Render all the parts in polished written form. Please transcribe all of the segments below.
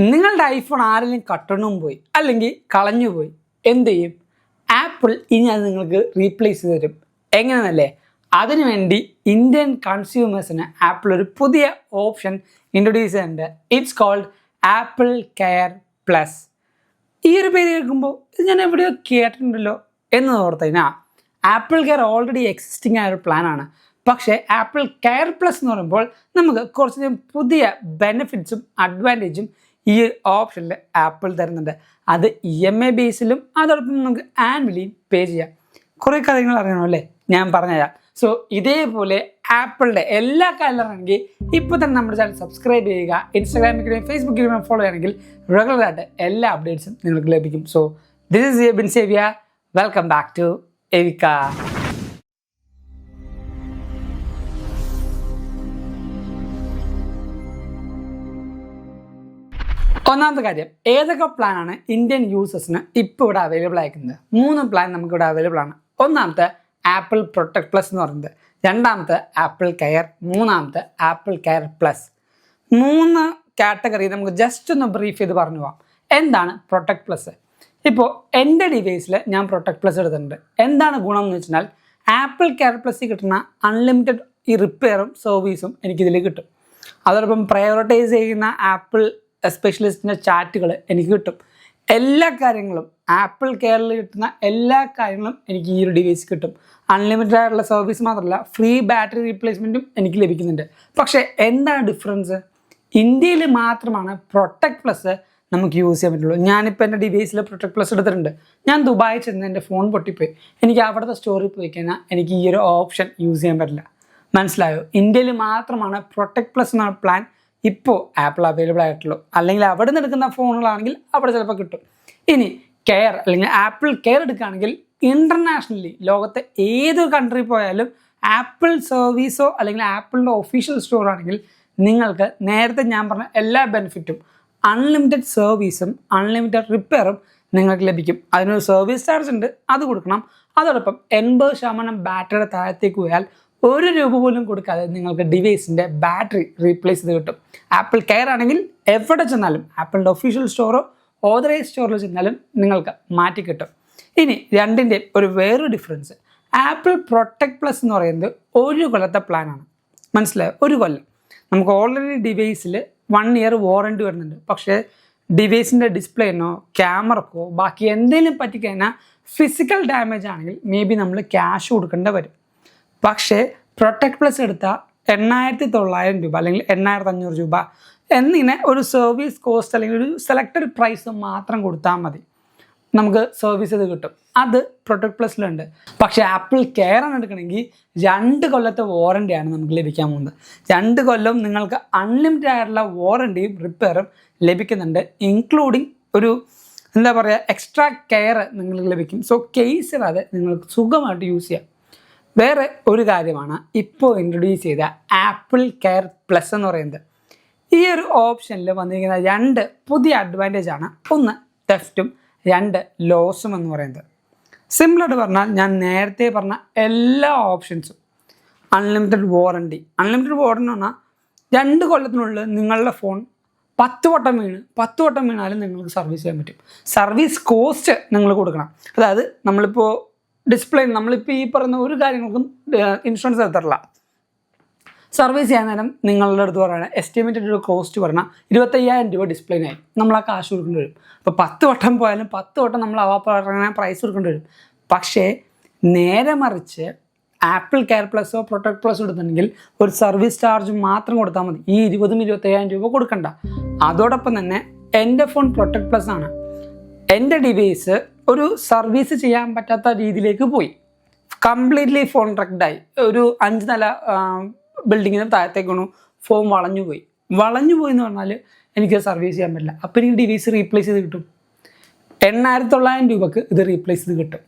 നിങ്ങളുടെ ഐഫോൺ ആരെങ്കിലും കട്ടണവും പോയി അല്ലെങ്കിൽ കളഞ്ഞു പോയി എന്ത് ചെയ്യും? ആപ്പിൾ ഇനി അത് നിങ്ങൾക്ക് റീപ്ലേസ് ചെയ്ത് തരും. എങ്ങനെയെന്നല്ലേ? അതിനുവേണ്ടി ഇന്ത്യൻ കൺസ്യൂമേഴ്സിന് ആപ്പിൾ ഒരു പുതിയ ഓപ്ഷൻ ഇൻട്രൊഡ്യൂസ് ചെയ്യുന്നുണ്ട്. It's called Apple care plus. ഈ ഒരു പേര് കേൾക്കുമ്പോൾ ഇത് ഞാൻ എവിടെയോ കേട്ടിട്ടുണ്ടല്ലോ എന്ന് ഓർത്ത് കഴിഞ്ഞാൽ ആപ്പിൾ കെയർ ഓൾറെഡി എക്സിസ്റ്റിംഗ് ആയ ഒരു പ്ലാനാണ്. പക്ഷേ ആപ്പിൾ കെയർ പ്ലസ് എന്ന് പറയുമ്പോൾ നമുക്ക് കുറച്ചധികം പുതിയ ബെനിഫിറ്റ്സും അഡ്വാൻറ്റേജും ഈ ഓപ്ഷനിൽ ആപ്പിൾ തരുന്നുണ്ട്. അത് EMI ബേസിലും അതോടൊപ്പം നമുക്ക് ആനുവലിയും പേ ചെയ്യാം. കുറേ കാര്യങ്ങൾ അറിയണം അല്ലേ? ഞാൻ പറഞ്ഞുതരാം. സോ ഇതേപോലെ ആപ്പിളിൻ്റെ എല്ലാ കാര്യങ്ങളാണെങ്കിൽ ഇപ്പോൾ തന്നെ നമ്മുടെ ചാനൽ സബ്സ്ക്രൈബ് ചെയ്യുക. ഇൻസ്റ്റാഗ്രാമിൽ ഫേസ്ബുക്കിൽ ഫോളോ ചെയ്യണമെങ്കിൽ റെഗുലറായിട്ട് എല്ലാ അപ്ഡേറ്റ്സും നിങ്ങൾക്ക് ലഭിക്കും. സോ ദിസ് ഈസ് ബിൻ സേവിയ. Welcome back to Evika. ഒന്നാമത്തെ കാര്യം, ഏതൊക്കെ പ്ലാനാണ് ഇന്ത്യൻ യൂസേഴ്സിന് ഇപ്പോൾ ഇവിടെ അവൈലബിൾ ആയിരിക്കുന്നത്? 3 പ്ലാൻ നമുക്കിവിടെ അവൈലബിൾ ആണ്. ഒന്നാമത്തെ ആപ്പിൾ പ്രൊട്ടക്ട് പ്ലസ് എന്ന് പറയുന്നത്, രണ്ടാമത്തെ ആപ്പിൾ കെയർ, മൂന്നാമത്തെ ആപ്പിൾ കെയർ പ്ലസ്. 3 കാറ്റഗറി നമുക്ക് ജസ്റ്റ് ഒന്ന് ബ്രീഫ് ചെയ്ത് പറഞ്ഞു പോവാം. എന്താണ് പ്രൊട്ടക്ട് പ്ലസ്? ഇപ്പോൾ എൻ്റെ ഡിവൈസിൽ ഞാൻ പ്രൊട്ടക്ട് പ്ലസ് എടുത്തിട്ടുണ്ട്. എന്താണ് ഗുണം എന്ന് വെച്ചാൽ ആപ്പിൾ കെയർ പ്ലസ്സിൽ കിട്ടുന്ന അൺലിമിറ്റഡ് ഈ റിപ്പയറും സർവീസും എനിക്കിതിൽ കിട്ടും. അതോടൊപ്പം പ്രയോറിറ്റൈസ് ചെയ്യുന്ന ആപ്പിൾ സ്പെഷ്യലിസ്റ്റിൻ്റെ ചാറ്റുകൾ എനിക്ക് കിട്ടും. എല്ലാ കാര്യങ്ങളും ആപ്പിൾ കെയറിൽ കിട്ടുന്ന എല്ലാ കാര്യങ്ങളും എനിക്ക് ഈ ഒരു ഡിവൈസ് കിട്ടും. അൺലിമിറ്റഡ് ആയിട്ടുള്ള സർവീസ് മാത്രമല്ല, ഫ്രീ ബാറ്ററി റീപ്ലേസ്മെൻറ്റും എനിക്ക് ലഭിക്കുന്നുണ്ട്. പക്ഷേ എന്താണ് ഡിഫറൻസ്? ഇന്ത്യയിൽ മാത്രമാണ് പ്രൊട്ടക്ട് പ്ലസ് നമുക്ക് യൂസ് ചെയ്യാൻ പറ്റുള്ളൂ. ഞാനിപ്പോൾ എൻ്റെ ഡിവൈസിൽ പ്രൊട്ടക്ട് പ്ലസ് എടുത്തിട്ടുണ്ട്. ഞാൻ ദുബായിൽ ചെന്ന് എൻ്റെ ഫോൺ പൊട്ടിപ്പോയി. എനിക്ക് അവിടുത്തെ സ്റ്റോറിൽ പോയി കഴിഞ്ഞാൽ എനിക്ക് ഈ ഒരു ഓപ്ഷൻ യൂസ് ചെയ്യാൻ പറ്റില്ല. മനസ്സിലായോ? ഇന്ത്യയിൽ മാത്രമാണ് പ്രൊട്ടക്ട് പ്ലസ് എന്ന പ്ലാൻ ഇപ്പോൾ ആപ്പിൾ അവൈലബിൾ ആയിട്ടുള്ളൂ. അല്ലെങ്കിൽ അവിടെ നിന്ന് എടുക്കുന്ന ഫോണുകളാണെങ്കിൽ അവിടെ ചിലപ്പോൾ കിട്ടും. ഇനി കെയർ അല്ലെങ്കിൽ ആപ്പിൾ കെയർ എടുക്കുകയാണെങ്കിൽ ഇൻ്റർനാഷണലി ലോകത്തെ ഏതൊരു കൺട്രി പോയാലും ആപ്പിൾ സർവീസോ അല്ലെങ്കിൽ ആപ്പിളിൻ്റെ ഒഫീഷ്യൽ സ്റ്റോർ ആണെങ്കിൽ നിങ്ങൾക്ക് നേരത്തെ ഞാൻ പറഞ്ഞ എല്ലാ ബെനിഫിറ്റും, അൺലിമിറ്റഡ് സർവീസും അൺലിമിറ്റഡ് റിപ്പയറും നിങ്ങൾക്ക് ലഭിക്കും. അതിനൊരു സർവീസ് ചാർജ് ഉണ്ട്, അത് കൊടുക്കണം. അതോടൊപ്പം 80% ബാറ്ററിയുടെ താഴത്തേക്ക് പോയാൽ 1 രൂപ പോലും കൊടുക്കാതെ നിങ്ങൾക്ക് ഡിവൈസിൻ്റെ ബാറ്ററി റീപ്ലേസ് ചെയ്ത് കിട്ടും. ആപ്പിൾ കെയർ ആണെങ്കിൽ എവിടെ ചെന്നാലും ആപ്പിളിൻ്റെ ഒഫീഷ്യൽ സ്റ്റോറോ ഓതറൈസ് സ്റ്റോറിൽ ചെന്നാലും നിങ്ങൾക്ക് മാറ്റി കിട്ടും. ഇനി രണ്ടിൻ്റെയും വേറൊരു ഡിഫറൻസ്, ആപ്പിൾ പ്രൊട്ടക്ട് പ്ലസ് എന്ന് പറയുന്നത് 1 കൊല്ലത്തെ പ്ലാനാണ്. മനസ്സിലായോ? 1 കൊല്ലം. നമുക്ക് ഓൾറെഡി ഡിവൈസിൽ 1 ഇയർ വാറണ്ടി വരുന്നുണ്ട്. പക്ഷേ ഡിവൈസിൻ്റെ ഡിസ്പ്ലേനോ ക്യാമറക്കോ ബാക്കി എന്തെങ്കിലും പറ്റിക്കഴിഞ്ഞാൽ ഫിസിക്കൽ ഡാമേജ് ആണെങ്കിൽ മേ ബി നമ്മൾ ക്യാഷ് കൊടുക്കേണ്ടി വരും. പക്ഷേ പ്രൊട്ടക്ട് പ്ലസ് എടുത്താൽ 8,900 രൂപ അല്ലെങ്കിൽ 8,500 രൂപ എന്നിങ്ങനെ ഒരു സർവീസ് കോസ്റ്റ് അല്ലെങ്കിൽ ഒരു സെലക്റ്റഡ് പ്രൈസ് മാത്രം കൊടുത്താൽ മതി, നമുക്ക് സർവീസ് ഇത് കിട്ടും. അത് പ്രൊട്ടക്ട് പ്ലസിലുണ്ട്. പക്ഷേ ആപ്പിൾ കെയർ ആണ് എടുക്കണമെങ്കിൽ 2 കൊല്ലത്തെ വാറണ്ടിയാണ് നമുക്ക് ലഭിക്കാൻ പോകുന്നത്. 2 കൊല്ലം നിങ്ങൾക്ക് അൺലിമിറ്റഡ് ആയിട്ടുള്ള വാറണ്ടിയും റിപ്പയറും ലഭിക്കുന്നുണ്ട്. ഇൻക്ലൂഡിങ് ഒരു എന്താ പറയുക, എക്സ്ട്രാ കെയർ നിങ്ങൾക്ക് ലഭിക്കും. സോ കേസ് ഇല്ലാതെ നിങ്ങൾക്ക് സുഖമായിട്ട് യൂസ് ചെയ്യാം. വേറെ ഒരു കാര്യമാണ് ഇപ്പോൾ ഇൻട്രൊഡ്യൂസ് ചെയ്ത ആപ്പിൾ കെയർ പ്ലസ് എന്ന് പറയുന്നത്. ഈ ഒരു ഓപ്ഷനിൽ വന്നിരിക്കുന്ന 2 പുതിയ അഡ്വാൻറ്റേജ് ആണ്. ഒന്ന് തെഫ്റ്റും, 2 ലോസും എന്ന് പറയുന്നത്. സിമ്പിളായിട്ട് പറഞ്ഞാൽ ഞാൻ നേരത്തെ പറഞ്ഞ എല്ലാ ഓപ്ഷൻസും, അൺലിമിറ്റഡ് വാറണ്ടി എന്ന് പറഞ്ഞാൽ 2 കൊല്ലത്തിനുള്ളിൽ നിങ്ങളുടെ ഫോൺ 10 വട്ടം വീണാലും നിങ്ങൾക്ക് സർവീസ് ചെയ്യാൻ പറ്റും. സർവീസ് കോസ്റ്റ് നിങ്ങൾ കൊടുക്കണം. അതായത് നമ്മളിപ്പോൾ ഡിസ്പ്ലേ, നമ്മളിപ്പോൾ ഈ പറയുന്ന ഒരു കാര്യങ്ങൾക്കും ഇൻഷുറൻസ് എടുത്തിട്ടില്ല. സർവീസ് ചെയ്യാൻ നേരം നിങ്ങളുടെ അടുത്ത് പറയുന്നത് എസ്റ്റിമേറ്റഡ് ഒരു കോസ്റ്റ് പറഞ്ഞാൽ 25,000 രൂപ ഡിസ്പ്ലേനായി നമ്മൾ ആ കാശ് കൊടുക്കേണ്ടി വരും. അപ്പോൾ 10 വട്ടം പോയാലും 10 വട്ടം നമ്മൾ പറയുന്ന പ്രൈസ് കൊടുക്കേണ്ടി വരും. പക്ഷേ നേരെ മറിച്ച് ആപ്പിൾ കെയർ പ്ലസോ പ്രൊട്ടക്ട് പ്ലസോ എടുത്തിട്ടുണ്ടെങ്കിൽ ഒരു സർവീസ് ചാർജ് മാത്രം കൊടുത്താൽ മതി. ഈ 20,000-25,000 രൂപ കൊടുക്കണ്ട. അതോടൊപ്പം തന്നെ എൻ്റെ ഫോൺ പ്രൊട്ടക്ട് പ്ലസ് ആണ്. എൻ്റെ ഡിവൈസ് ഒരു സർവീസ് ചെയ്യാൻ പറ്റാത്ത രീതിയിലേക്ക് പോയി, കംപ്ലീറ്റ്ലി ഫോൺ റെക്ഡായി. ഒരു 5 നില ബിൽഡിങ്ങിന് താഴത്തേക്ക് വീണു, ഫോൺ വളഞ്ഞു പോയി എന്ന് പറഞ്ഞാൽ എനിക്ക് സർവീസ് ചെയ്യാൻ പറ്റില്ല. അപ്പോൾ എനിക്ക് ഡിവൈസ് റീപ്ലേസ് ചെയ്ത് കിട്ടും. 8,900 രൂപക്ക് ഇത് റീപ്ലേസ് ചെയ്ത് കിട്ടും.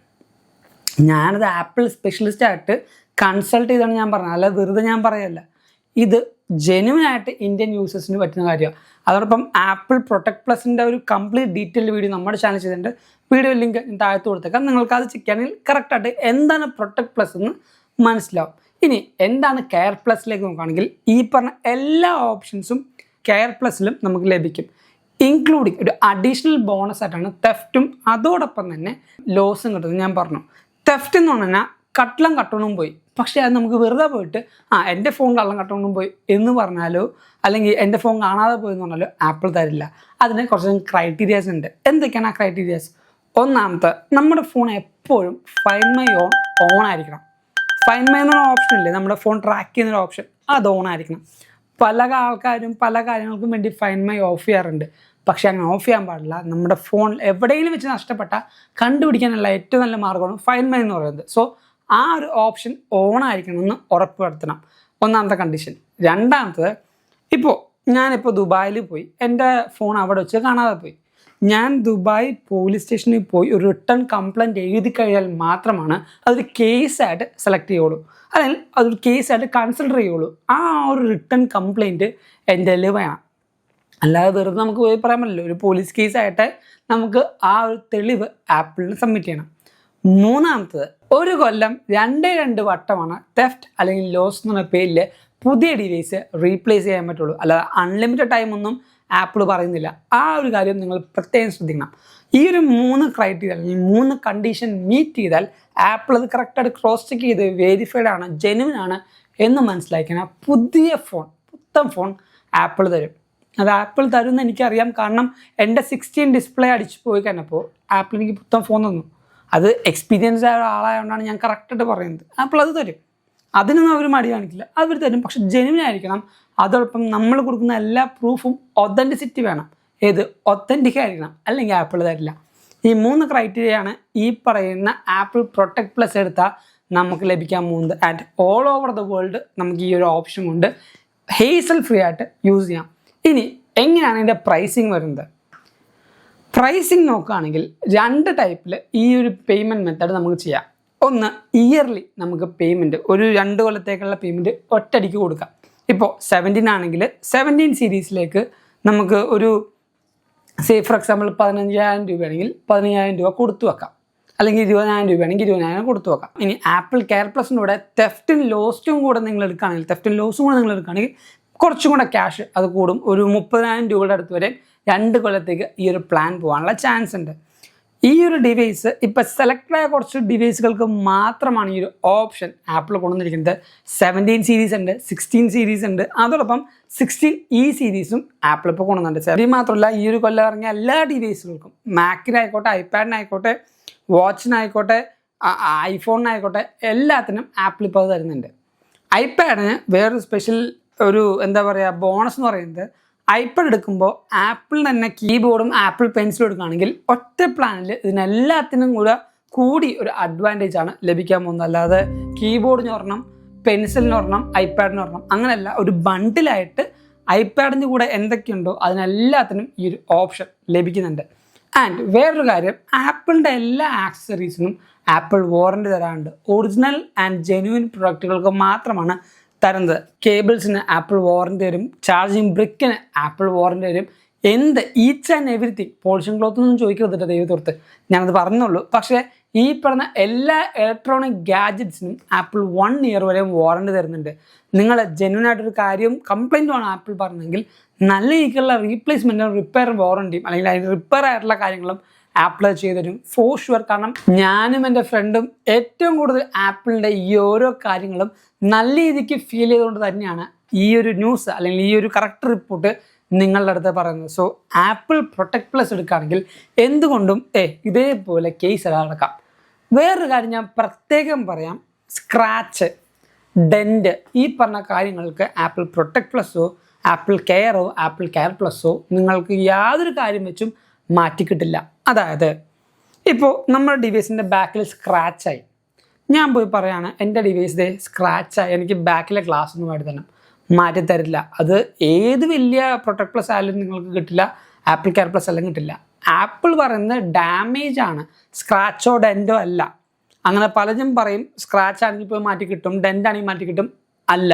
ഞാനത് ആപ്പിൾ സ്പെഷ്യലിസ്റ്റായിട്ട് കൺസൾട്ട് ചെയ്താണ് ഞാൻ പറഞ്ഞത്, അല്ല വെറുതെ ഞാൻ പറയല്ല. ഇത് ജെന്യുവനായിട്ട് ഇന്ത്യൻ യൂസേഴ്സിന് പറ്റുന്ന കാര്യമാണ്. അതോടൊപ്പം ആപ്പിൾ പ്രൊട്ടക്ട് പ്ലസിൻ്റെ ഒരു കംപ്ലീറ്റ് ഡീറ്റെയിൽഡ് വീഡിയോ നമ്മുടെ ചാനൽ ചെയ്തിട്ടുണ്ട്. വീഡിയോ ലിങ്ക് താഴത്ത് കൊടുത്തേക്കാം. നിങ്ങൾക്ക് അത് ചെക്ക് ചെയ്യണമെങ്കിൽ കറക്റ്റായിട്ട് എന്താണ് പ്രൊട്ടക്ട് പ്ലസ് എന്ന് മനസ്സിലാവും. ഇനി എന്താണ് കെയർ പ്ലസിലേക്ക് നോക്കുകയാണെങ്കിൽ ഈ പറഞ്ഞ എല്ലാ ഓപ്ഷൻസും കെയർ പ്ലസിലും നമുക്ക് ലഭിക്കും. ഇൻക്ലൂഡിങ് ഒരു അഡീഷണൽ ബോണസ് ആയിട്ടാണ് തെഫ്റ്റും അതോടൊപ്പം തന്നെ ലോസും കിട്ടുന്നത്. ഞാൻ പറഞ്ഞു തെഫ്റ്റ് എന്ന് പറഞ്ഞാൽ കട്ടളം കട്ടോണ്ടും പോയി, പക്ഷേ അത് നമുക്ക് വെറുതെ പോയിട്ട് എൻ്റെ ഫോൺ കള്ളം കട്ടോണ്ടും പോയി എന്ന് പറഞ്ഞാലോ അല്ലെങ്കിൽ എൻ്റെ ഫോൺ കാണാതെ പോയി എന്ന് പറഞ്ഞാലോ ആപ്പിൾ തരില്ല. അതിന് കുറച്ച് ക്രൈറ്റീരിയാസ് ഉണ്ട്. എന്തൊക്കെയാണ് ആ ക്രൈറ്റീരിയാസ്? ഒന്നാമത്തെ, നമ്മുടെ ഫോൺ എപ്പോഴും ഫൈൻഡ് മൈ ഓൺ ആയിരിക്കണം. ഫൈൻഡ് മൈ എന്നൊരു ഓപ്ഷൻ ഇല്ലേ, നമ്മുടെ ഫോൺ ട്രാക്ക് ചെയ്യുന്നൊരു ഓപ്ഷൻ, അത് ഓൺ ആയിരിക്കണം. പല ആൾക്കാരും പല കാര്യങ്ങൾക്കും വേണ്ടി ഫൈൻഡ് മൈ ഓഫ് ചെയ്യാറുണ്ട്. പക്ഷേ അങ്ങനെ ഓഫ് ചെയ്യാൻ പാടില്ല. നമ്മുടെ ഫോൺ എവിടെയെങ്കിലും വെച്ച് നഷ്ടപ്പെട്ടാൽ കണ്ടുപിടിക്കാനുള്ള ഏറ്റവും നല്ല മാർഗ്ഗമാണ് ഫൈൻഡ് മൈ എന്ന് പറയുന്നത്. സോ ആ ഒരു ഓപ്ഷൻ ഓൺ ആയിരിക്കണമെന്ന് ഉറപ്പുവരുത്തണം, ഒന്നാമത്തെ കണ്ടീഷൻ. രണ്ടാമത്തത്, ഞാനിപ്പോൾ ദുബായിൽ പോയി, എൻ്റെ ഫോൺ അവിടെ വെച്ച് കാണാതെ പോയി. ഞാൻ ദുബായ് പോലീസ് സ്റ്റേഷനിൽ പോയി ഒരു റിട്ടേൺ കംപ്ലയിൻറ്റ് എഴുതി കഴിഞ്ഞാൽ മാത്രമാണ് അതൊരു കേസായിട്ട് സെലക്ട് ചെയ്യുള്ളൂ, അല്ലെങ്കിൽ അതൊരു കേസായിട്ട് കൺസിഡർ ചെയ്യുള്ളൂ. ആ ഒരു റിട്ടേൺ കംപ്ലയിൻറ്റ് എൻ്റെ വേണം. അല്ലാതെ വെറുതെ നമുക്ക് പോയി പറയാൻ പറ്റില്ല. ഒരു പോലീസ് കേസായിട്ട് നമുക്ക് ആ ഒരു തെളിവ് ആപ്പിളിന് സബ്മിറ്റ് ചെയ്യണം. മൂന്നാമത്തത്, 1 കൊല്ലം 2 വട്ടമാണ് തെഫ്റ്റ് അല്ലെങ്കിൽ ലോസ് എന്ന പേരിൽ പുതിയ ഡിവൈസ് റീപ്ലേസ് ചെയ്യാൻ പറ്റുള്ളൂ. അല്ലാതെ അൺലിമിറ്റഡ് ടൈമൊന്നും ആപ്പിൾ പറയുന്നില്ല. ആ ഒരു കാര്യം നിങ്ങൾ പ്രത്യേകം ശ്രദ്ധിക്കണം. ഈ ഒരു 3 ക്രൈറ്റീരിയ അല്ലെങ്കിൽ 3 കണ്ടീഷൻ മീറ്റ് ചെയ്താൽ ആപ്പിൾ അത് കറക്റ്റായിട്ട് ക്രോസ് ചെക്ക് ചെയ്ത് വെരിഫൈഡ് ആണ്, ജെന്യുവൻ ആണ് എന്ന് മനസ്സിലാക്കിയാൽ പുത്തൻ ഫോൺ ആപ്പിൾ തരും. അത് ആപ്പിൾ തരുമെന്ന് എനിക്കറിയാം. കാരണം എൻ്റെ 16 ഡിസ്പ്ലേ അടിച്ചു പോയി കഴിഞ്ഞപ്പോൾ ആപ്പിൾ എനിക്ക് പുത്തൻ ഫോൺ തന്നു. അത് എക്സ്പീരിയൻസ് ആയ ആളായതുകൊണ്ടാണ് ഞാൻ കറക്റ്റായിട്ട് പറയുന്നത്. ആപ്പിൾ അത് തരും, അതിനൊന്നും അവർ മടി കാണിക്കില്ല, അവർ തരും. പക്ഷെ ജെന്യുവൻ ആയിരിക്കണം. അതോടൊപ്പം നമ്മൾ കൊടുക്കുന്ന എല്ലാ പ്രൂഫും ഒതൻറ്റിസിറ്റി വേണം. ഒത്തൻറ്റിക് ആയിരിക്കണം, അല്ലെങ്കിൽ ആപ്പിൾ തരില്ല. ഈ 3 ക്രൈറ്റീരിയയാണ് ഈ പറയുന്ന ആപ്പിൾ പ്രൊട്ടക്ട് പ്ലസ് എടുത്താൽ നമുക്ക് ലഭിക്കാൻ പോകുന്നത്. And all over the world നമുക്ക് ഈ ഒരു ഓപ്ഷൻ കൊണ്ട് ഹേസൽ ഫ്രീ ആയിട്ട് യൂസ് ചെയ്യാം. ഇനി എങ്ങനെയാണ് ഇതിൻ്റെ പ്രൈസിങ് വരുന്നത്? പ്രൈസിങ് നോക്കുകയാണെങ്കിൽ 2 ടൈപ്പിൽ ഈ ഒരു പേയ്മെൻറ്റ് മെത്തേഡ് നമുക്ക് ചെയ്യാം. ഒന്ന്, ഇയർലി നമുക്ക് പേയ്മെൻറ്റ്, ഒരു 2 കൊല്ലത്തേക്കുള്ള പേയ്മെൻറ്റ് ഒറ്റയടിക്ക് കൊടുക്കാം. ഇപ്പോൾ 17 ആണെങ്കിൽ 17 സീരീസിലേക്ക് നമുക്ക് ഒരു ഫോർ എക്സാമ്പിൾ 15,000 രൂപയാണെങ്കിൽ 15,000 രൂപ കൊടുത്തു വെക്കാം, അല്ലെങ്കിൽ 20,000 രൂപയാണെങ്കിൽ 20,000 കൊടുത്തു വെക്കാം. ഇനി ആപ്പിൾ കെയർ പ്ലസിൻ്റെ കൂടെ തെഫ്റ്റും ലോസും കൂടെ നിങ്ങൾ എടുക്കുകയാണെങ്കിൽ കുറച്ചും കൂടെ ക്യാഷ് അത് കൂടും. ഒരു 30,000 രൂപയുടെ അടുത്ത് വരെ 2 കൊല്ലത്തേക്ക് ഈ ഒരു പ്ലാൻ പോകാനുള്ള ചാൻസ് ഉണ്ട്. ഈ ഒരു ഡിവൈസ് ഇപ്പോൾ സെലക്റ്റഡായ കുറച്ച് ഡിവൈസുകൾക്ക് മാത്രമാണ് ഈ ഒരു ഓപ്ഷൻ ആപ്പിൾ കൊണ്ടുവന്നിരിക്കുന്നത്. 17 സീരീസ് ഉണ്ട്, 16 സീരീസ് ഉണ്ട്, അതോടൊപ്പം 16E സീരീസും ആപ്പിൾ ഇപ്പോൾ കൊണ്ടുവന്നുണ്ട്. ഇത് മാത്രമല്ല, ഈ ഒരു കൊല്ലം ഇറങ്ങിയ എല്ലാ ഡിവൈസുകൾക്കും, മാക്കിനായിക്കോട്ടെ, ഐപാഡിനായിക്കോട്ടെ, വാച്ചിനായിക്കോട്ടെ, ഐഫോണിനായിക്കോട്ടെ, എല്ലാത്തിനും ആപ്പിൾ ഇപ്പോൾ അത് തരുന്നുണ്ട്. ഐപാഡിന് വേറൊരു സ്പെഷ്യൽ ബോണസ് എന്ന് പറയുന്നത്, ഐപാഡ് എടുക്കുമ്പോൾ ആപ്പിൾ തന്നെ കീബോർഡും ആപ്പിൾ പെൻസിലും എടുക്കുകയാണെങ്കിൽ ഒറ്റ പ്ലാനിൽ ഇതിനെല്ലാത്തിനും കൂടി ഒരു അഡ്വാൻറ്റേജ് ആണ് ലഭിക്കാൻ പോകുന്നത്. അല്ലാതെ കീബോർഡിന് ഒരെണ്ണം, പെൻസിലിന് ഒരെണ്ണം, ഐപാഡിന് ഒരെണ്ണം, അങ്ങനെയല്ല, ഒരു ബണ്ടിലായിട്ട് ഐപാഡിൻ്റെ കൂടെ എന്തൊക്കെയുണ്ടോ അതിനെല്ലാത്തിനും ഈ ഒരു ഓപ്ഷൻ ലഭിക്കുന്നുണ്ട്. ആൻഡ് വേറൊരു കാര്യം, ആപ്പിളിൻ്റെ എല്ലാ ആക്സസറീസിനും ആപ്പിൾ വാറണ്ടി തരാറുണ്ട്. ഒറിജിനൽ ആൻഡ് ജെന്യുവൻ പ്രൊഡക്റ്റുകൾക്ക് മാത്രമാണ് തരുന്നത്. കേബിൾസിന് ആപ്പിൾ വാറണ്ടി തരും, ചാർജിങ് ബ്രിക്കിന് ആപ്പിൾ വാറണ്ടി തരും. Each and everything, polishing cloth ഒന്നും ചോദിക്കരുത് ദൈവത്തോർത്ത്, ഞാനത് പറഞ്ഞുള്ളൂ. പക്ഷേ ഈ പറഞ്ഞ എല്ലാ ഇലക്ട്രോണിക് ഗാഡ്ജറ്റ്സിനും ആപ്പിൾ 1 ഇയർ വരെ വാറണ്ടി തരുന്നുണ്ട്. നിങ്ങൾ ജെന്യുവൻ ആയിട്ടൊരു കാര്യം കംപ്ലൈൻറ്റുമാണ് ആപ്പിൾ പറഞ്ഞെങ്കിൽ നല്ല രീതിക്കുള്ള റീപ്ലേസ്മെൻറ്റും റിപ്പയർ വാറണ്ടിയും അല്ലെങ്കിൽ അതിന് റിപ്പയർ ആയിട്ടുള്ള കാര്യങ്ങളും ആപ്പിൾ ചെയ്തു തരും ഫോർ ഷുവർ. കാരണം ഞാനും എൻ്റെ ഫ്രണ്ടും ഏറ്റവും കൂടുതൽ ആപ്പിളിൻ്റെ ഈ ഓരോ കാര്യങ്ങളും നല്ല രീതിക്ക് ഫീൽ ചെയ്തുകൊണ്ട് തന്നെയാണ് ഈ ഒരു ന്യൂസ് അല്ലെങ്കിൽ ഈ ഒരു കറക്റ്റ് റിപ്പോർട്ട് നിങ്ങളുടെ അടുത്ത് പറയുന്നത്. സോ ആപ്പിൾ പ്രൊട്ടക്ട് പ്ലസ് എടുക്കുകയാണെങ്കിൽ എന്തുകൊണ്ടും ഇതേപോലെ കേസ് നടക്കാം. വേറൊരു കാര്യം ഞാൻ പ്രത്യേകം പറയാം, സ്ക്രാച്ച്, ഡെൻറ്റ്, ഈ പറഞ്ഞ കാര്യങ്ങൾക്ക് ആപ്പിൾ പ്രൊട്ടക്ട് പ്ലസ്സോ ആപ്പിൾ കെയറോ ആപ്പിൾ കെയർ പ്ലസ്സോ നിങ്ങൾക്ക് യാതൊരു കാര്യം വെച്ചും മാറ്റിക്കിട്ടില്ല. അതായത് ഇപ്പോൾ നമ്മുടെ ഡിവൈസിൻ്റെ ബാക്കിൽ സ്ക്രാച്ചായി, ഞാൻ പോയി പറയാണ് എൻ്റെ ഡിവൈസ് സ്ക്രാച്ചായി, എനിക്ക് ബാക്കിലെ ഗ്ലാസ് ഒന്നും മാറ്റിത്തരില്ല. അത് ഏത് വലിയ പ്രൊട്ടക്ട് പ്ലസ് ആയാലും നിങ്ങൾക്ക് കിട്ടില്ല, ആപ്പിൾ കെയർ പ്ലസ് എല്ലാം കിട്ടില്ല. ആപ്പിൾ പറയുന്നത് ഡാമേജ് ആണ്, സ്ക്രാച്ചോ ഡെൻറ്റോ അല്ല. അങ്ങനെ പലരും പറയും സ്ക്രാച്ച് ആണെങ്കിൽ പോയി മാറ്റി കിട്ടും, ഡെൻ്റ് ആണെങ്കിൽ മാറ്റി കിട്ടും. അല്ല,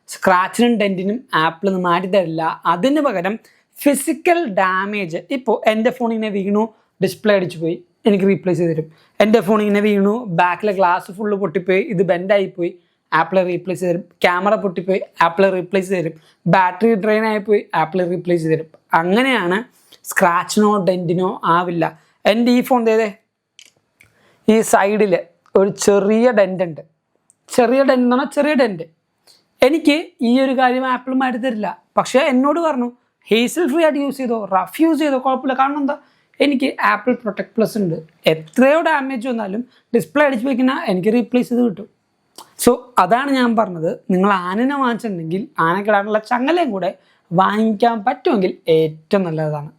സ്ക്രാച്ചിനും ഡെൻറ്റിനും ആപ്പിൾ മാറ്റി തരില്ല. അതിന് പകരം ഫിസിക്കൽ ഡാമേജ്, ഇപ്പോൾ എൻ്റെ ഫോൺ ഇങ്ങനെ വീണു, ഡിസ്പ്ലേ അടിച്ചു പോയി, എനിക്ക് റീപ്ലേസ് ചെയ്ത് തരും. എൻ്റെ ഫോൺ ഇങ്ങനെ വീണു, ബാക്കിലെ ഗ്ലാസ് ഫുള്ള് പൊട്ടിപ്പോയി, ഇത് ബെൻഡായിപ്പോയി, ആപ്പിൾ റീപ്ലേസ് ചെയ്ത് തരും. ക്യാമറ പൊട്ടിപ്പോയി, ആപ്പിൾ റീപ്ലേസ് ചെയ്ത് തരും. ബാറ്ററി ഡ്രെയിൻ ആയിപ്പോയി, ആപ്പിൾ റീപ്ലേസ് ചെയ്ത് തരും. അങ്ങനെയാണ് സ്ക്രാച്ചിനോ ഡെൻറ്റിനോ ആവില്ല. എൻ്റെ ഈ ഫോൺ ഈ സൈഡിൽ ഒരു ചെറിയ ഡെൻ്റ് ഉണ്ട്. ചെറിയ ഡെൻ്റ് എന്ന് പറഞ്ഞാൽ ചെറിയ ഡെൻ്റ്. എനിക്ക് ഈ ഒരു കാര്യം ആപ്പിൾ മാറ്റി തരില്ല. പക്ഷേ എന്നോട് പറഞ്ഞു ഹേസൽ ഫ്രീ ആയിട്ട് യൂസ് ചെയ്തോ, റഫ് യൂസ് ചെയ്തോ, കുഴപ്പമില്ല. കാരണം എന്താ, എനിക്ക് ആപ്പിൾ പ്രൊട്ടക്ട് പ്ലസ് ഉണ്ട്. എത്രയോ ഡാമേജ് വന്നാലും ഡിസ്പ്ലേ അടിച്ച് വയ്ക്കുന്ന എനിക്ക് റീപ്ലേസ് ചെയ്ത് കിട്ടും. സോ അതാണ് ഞാൻ പറഞ്ഞത്, നിങ്ങൾ ആനനെ വാങ്ങിച്ചിട്ടുണ്ടെങ്കിൽ ആനക്കിടാനുള്ള ചങ്ങലയും കൂടെ വാങ്ങിക്കാൻ പറ്റുമെങ്കിൽ ഏറ്റവും നല്ലതാണ്.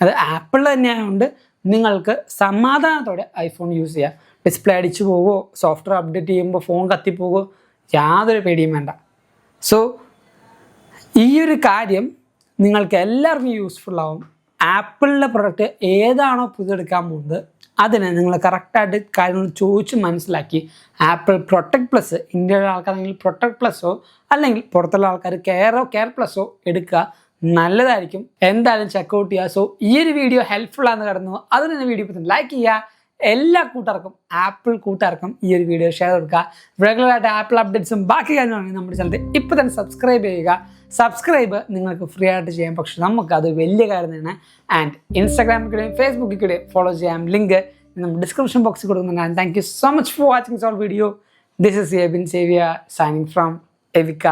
അത് ആപ്പിൾ തന്നെ ആയതുകൊണ്ട് നിങ്ങൾക്ക് സമാധാനത്തോടെ ഐഫോൺ യൂസ് ചെയ്യാം. ഡിസ്പ്ലേ അടിച്ചു പോകുമോ, സോഫ്റ്റ്വെയർ അപ്ഡേറ്റ് ചെയ്യുമ്പോൾ ഫോൺ കത്തിപ്പോകുമോ, യാതൊരു പേടിയും വേണ്ട. സോ ഈ ഒരു കാര്യം നിങ്ങൾക്ക് എല്ലാവർക്കും യൂസ്ഫുൾ ആവും. ആപ്പിളിൻ്റെ പ്രൊഡക്റ്റ് ഏതാണോ പുതിയെടുക്കാൻ പോകുന്നത് അതിനെ നിങ്ങൾ കറക്റ്റായിട്ട് കാര്യങ്ങൾ ചോദിച്ച് മനസ്സിലാക്കി ആപ്പിൾ പ്രൊട്ടക്ട് പ്ലസ്, ഇന്ത്യയിലെ ആൾക്കാരെങ്കിൽ പ്രൊട്ടക്ട് പ്ലസോ അല്ലെങ്കിൽ പുറത്തുള്ള ആൾക്കാർ കെയർ പ്ലസോ എടുക്കുക, നല്ലതായിരിക്കും. എന്തായാലും ചെക്കൗട്ട് ചെയ്യുക. സോ ഈ ഒരു വീഡിയോ ഹെൽപ്ഫുൾ ആണെന്ന് കരുതുന്നു. അതിന് വീഡിയോ ഇപ്പോൾ ലൈക്ക് ചെയ്യുക. എല്ലാ കൂട്ടുകാർക്കും, ആപ്പിൾ കൂട്ടുകാർക്കും ഈ ഒരു വീഡിയോ ഷെയർ കൊടുക്കുക. റെഗുലറായിട്ട് ആപ്പിൾ അപ്ഡേറ്റ്സും ബാക്കി കാര്യങ്ങളാണെങ്കിൽ നമ്മുടെ ചാനൽ ഇപ്പോൾ തന്നെ സബ്സ്ക്രൈബ് ചെയ്യുക. സബ്സ്ക്രൈബ് നിങ്ങൾക്ക് ഫ്രീ ആയിട്ട് ചെയ്യാം, പക്ഷെ നമുക്കത് വലിയ കാര്യം തന്നെ. ആൻഡ് ഇൻസ്റ്റാഗ്രാമിൽ കൂടെയും ഫേസ്ബുക്കിൽ കൂടെയും ഫോളോ ചെയ്യാം. ലിങ്ക് നമ്മൾ ഡിസ്ക്രിപ്ഷൻ ബോക്സിൽ കൊടുക്കുന്നുണ്ട്. Thank you so much for watching this video. This is Ebin Xavier signing from എവിക.